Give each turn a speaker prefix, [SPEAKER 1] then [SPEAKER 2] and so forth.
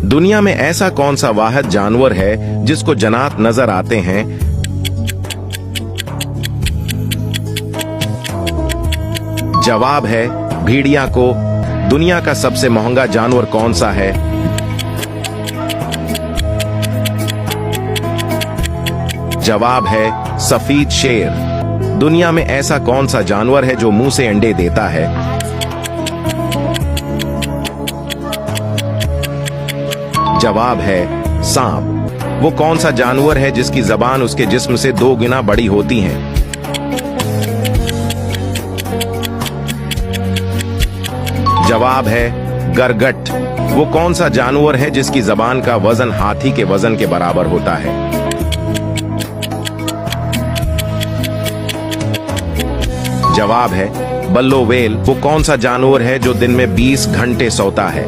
[SPEAKER 1] दुनिया में ऐसा कौन सा वाहिद जानवर है जिसको जनात नजर आते हैं? जवाब है भेड़िया को। दुनिया का सबसे महंगा जानवर कौन सा है? जवाब है सफेद शेर। दुनिया में ऐसा कौन सा जानवर है जो मुंह से अंडे देता है? जवाब है सांप। वो कौन सा जानवर है जिसकी जबान उसके जिस्म से 2 गुना बड़ी होती है? जवाब है गरगट। वो कौन सा जानवर है जिसकी जबान का वजन हाथी के वजन के बराबर होता है? जवाब है बल्लो व्हेल। वो कौन सा जानवर है जो दिन में 20 घंटे सोता है?